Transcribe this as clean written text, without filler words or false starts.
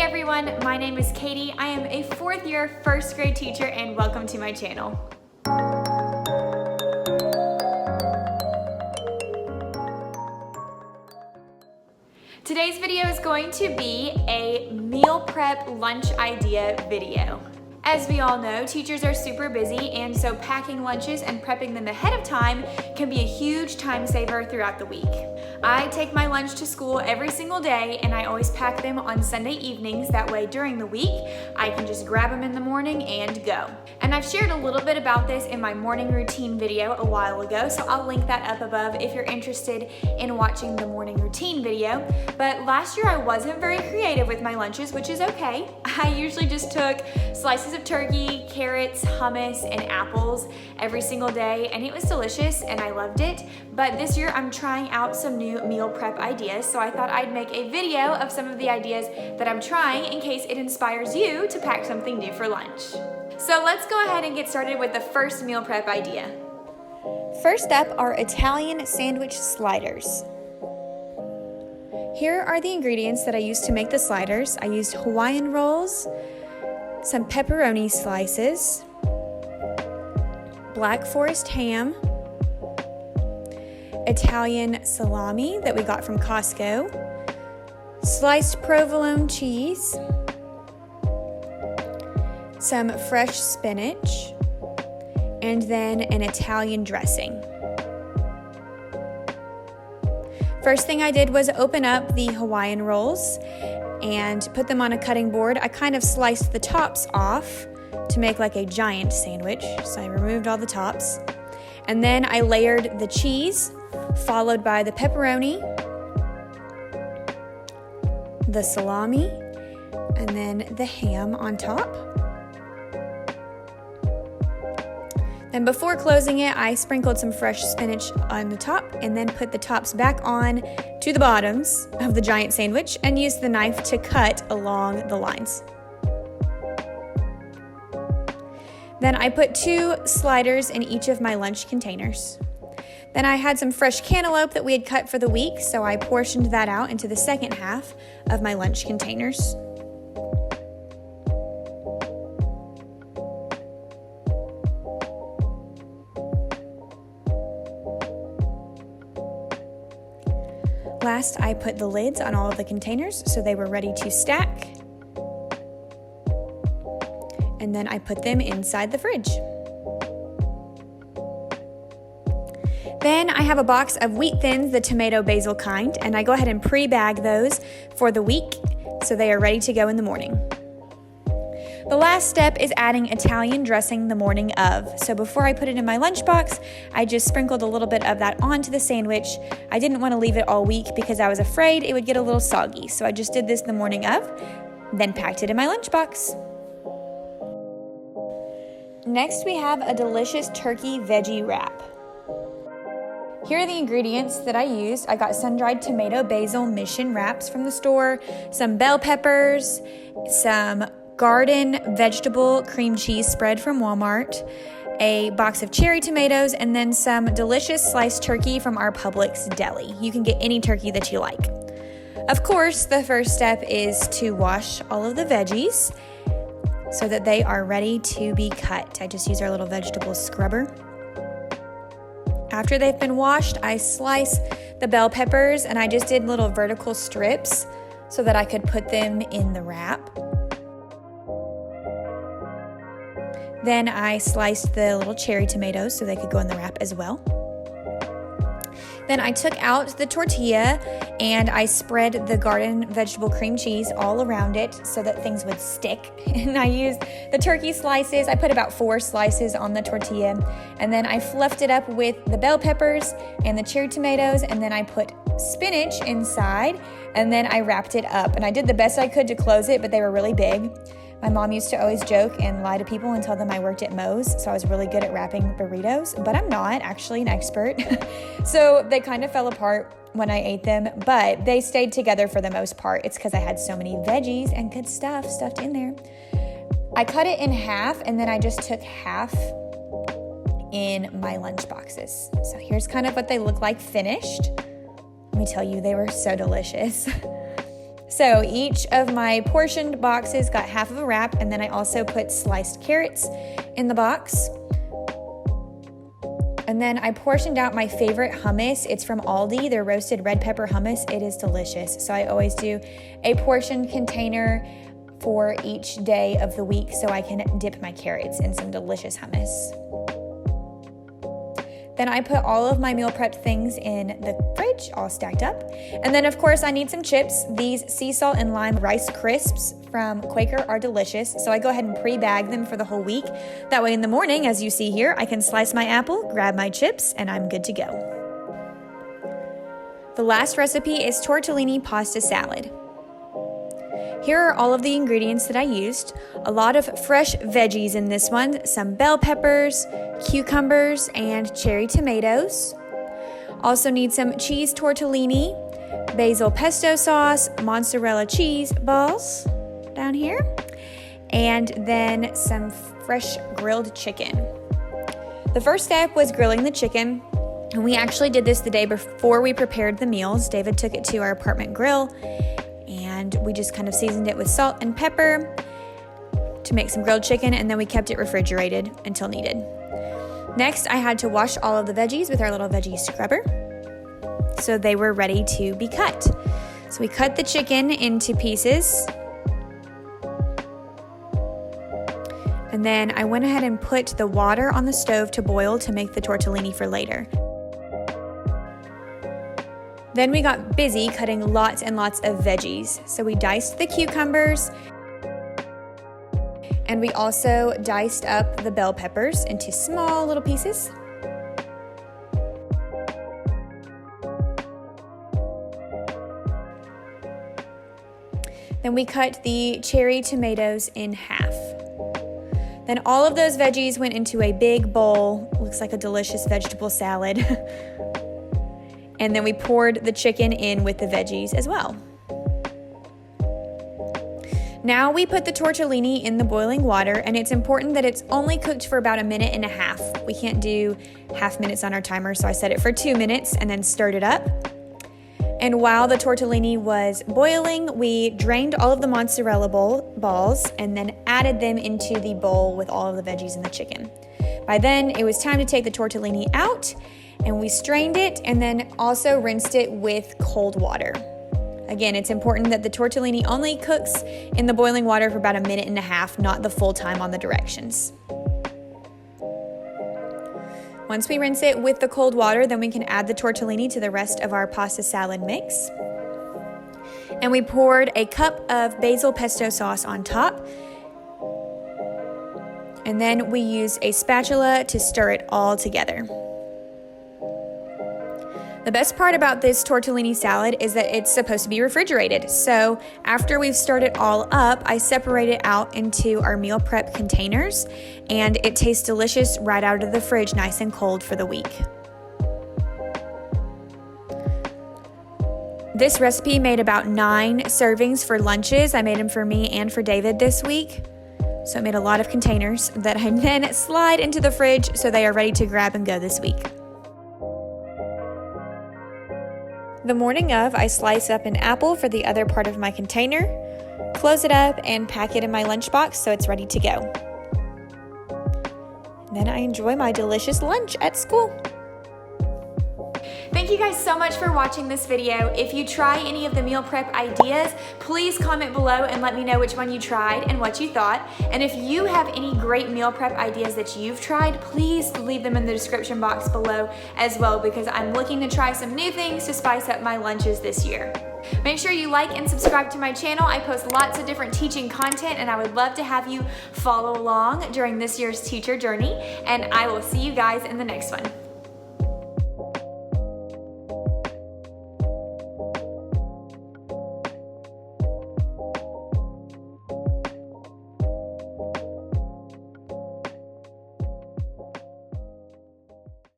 everyone, my name is Katie. I am a fourth year first grade teacher and welcome to my channel. Today's video is going to be a meal prep lunch idea video. As we all know, teachers are super busy, and so packing lunches and prepping them ahead of time can be a huge time saver throughout the week. I take my lunch to school every single day, and I always pack them on Sunday evenings. That way during the week, I can just grab them in the morning and go. And I've shared a little bit about this in my morning routine video a while ago, so I'll link that up above if you're interested in watching the morning routine video. But last year I wasn't very creative with my lunches, which is okay. I usually just took slices of turkey, carrots, hummus, and apples every single day, and it was delicious and I loved it. But this year I'm trying out some new meal prep ideas, so I thought I'd make a video of some of the ideas that I'm trying in case it inspires you to pack something new for lunch. So let's go ahead and get started with the first meal prep idea. First up are Italian sandwich sliders. Here are the ingredients that I used to make the sliders. I used Hawaiian rolls, some pepperoni slices, Black Forest ham, Italian salami that we got from Costco, sliced provolone cheese, some fresh spinach, and then an Italian dressing. First thing I did was open up the Hawaiian rolls and put them on a cutting board. I kind of sliced the tops off to make like a giant sandwich, so I removed all the tops. And then I layered the cheese, followed by the pepperoni, the salami, and then the ham on top. And before closing it, I sprinkled some fresh spinach on the top and then put the tops back on to the bottoms of the giant sandwich and used the knife to cut along the lines. Then I put 2 sliders in each of my lunch containers. Then I had some fresh cantaloupe that we had cut for the week, so I portioned that out into the second half of my lunch containers. Last, I put the lids on all of the containers so they were ready to stack. And then I put them inside the fridge. Then I have a box of Wheat Thins, the tomato basil kind, and I go ahead and pre-bag those for the week so they are ready to go in the morning. The last step is adding Italian dressing the morning of. So before I put it in my lunchbox, I just sprinkled a little bit of that onto the sandwich. I didn't want to leave it all week because I was afraid it would get a little soggy. So I just did this the morning of, then packed it in my lunchbox. Next, we have a delicious turkey veggie wrap. Here are the ingredients that I used. I got sun-dried tomato basil mission wraps from the store, some bell peppers, some garden vegetable cream cheese spread from Walmart, a box of cherry tomatoes, and then some delicious sliced turkey from our Publix deli. You can get any turkey that you like. Of course, the first step is to wash all of the veggies so that they are ready to be cut. I just use our little vegetable scrubber. After they've been washed, I slice the bell peppers, and I just did little vertical strips so that I could put them in the wrap. Then I sliced the little cherry tomatoes so they could go in the wrap as well. Then I took out the tortilla and I spread the garden vegetable cream cheese all around it so that things would stick. And I used the turkey slices. I put about 4 slices on the tortilla. And then I fluffed it up with the bell peppers and the cherry tomatoes. And then I put spinach inside. And then I wrapped it up. And I did the best I could to close it, but they were really big. My mom used to always joke and lie to people and tell them I worked at Moe's, so I was really good at wrapping burritos, but I'm not actually an expert. So they kind of fell apart when I ate them, but they stayed together for the most part. It's because I had so many veggies and good stuff stuffed in there. I cut it in half, and then I just took half in my lunch boxes. So here's kind of what they look like finished. Let me tell you, they were so delicious. So each of my portioned boxes got half of a wrap, and then I also put sliced carrots in the box. And then I portioned out my favorite hummus. It's from Aldi, their roasted red pepper hummus. It is delicious. So I always do a portioned container for each day of the week so I can dip my carrots in some delicious hummus. Then I put all of my meal prep things in the fridge, all stacked up. And then of course I need some chips. These sea salt and lime Rice Crisps from Quaker are delicious. So I go ahead and pre-bag them for the whole week. That way in the morning, as you see here, I can slice my apple, grab my chips, and I'm good to go. The last recipe is tortellini pasta salad. Here are all of the ingredients that I used. A lot of fresh veggies in this one, some bell peppers, cucumbers, and cherry tomatoes. Also need some cheese tortellini, basil pesto sauce, mozzarella cheese balls down here, and then some fresh grilled chicken. The first step was grilling the chicken, and we actually did this the day before we prepared the meals. David took it to our apartment grill, and we just kind of seasoned it with salt and pepper to make some grilled chicken, and then we kept it refrigerated until needed. Next, I had to wash all of the veggies with our little veggie scrubber so they were ready to be cut. So we cut the chicken into pieces, and then I went ahead and put the water on the stove to boil to make the tortellini for later. Then we got busy cutting lots and lots of veggies. So we diced the cucumbers, and we also diced up the bell peppers into small little pieces. Then we cut the cherry tomatoes in half. Then all of those veggies went into a big bowl. Looks like a delicious vegetable salad. And then we poured the chicken in with the veggies as well. Now we put the tortellini in the boiling water, and it's important that it's only cooked for about 1.5 minutes. We can't do half minutes on our timer, so I set it for 2 minutes and then stirred it up. And while the tortellini was boiling, we drained all of the mozzarella balls and then added them into the bowl with all of the veggies and the chicken. By then, it was time to take the tortellini out, and we strained it and then also rinsed it with cold water. Again, it's important that the tortellini only cooks in the boiling water for about 1.5 minutes, not the full time on the directions. Once we rinse it with the cold water, then we can add the tortellini to the rest of our pasta salad mix. And we poured a cup of basil pesto sauce on top. And then we used a spatula to stir it all together. The best part about this tortellini salad is that it's supposed to be refrigerated. So after we've stirred it all up, I separate it out into our meal prep containers, and it tastes delicious right out of the fridge, nice and cold for the week. This recipe made about 9 servings for lunches. I made them for me and for David this week. So it made a lot of containers that I then slide into the fridge so they are ready to grab and go this week. The morning of, I slice up an apple for the other part of my container, close it up, and pack it in my lunchbox so it's ready to go. And then I enjoy my delicious lunch at school. Thank you guys so much for watching this video. If you try any of the meal prep ideas, please comment below and let me know which one you tried and what you thought. And if you have any great meal prep ideas that you've tried, please leave them in the description box below as well, because I'm looking to try some new things to spice up my lunches this year. Make sure you like and subscribe to my channel. I post lots of different teaching content, and I would love to have you follow along during this year's teacher journey. And I will see you guys in the next one.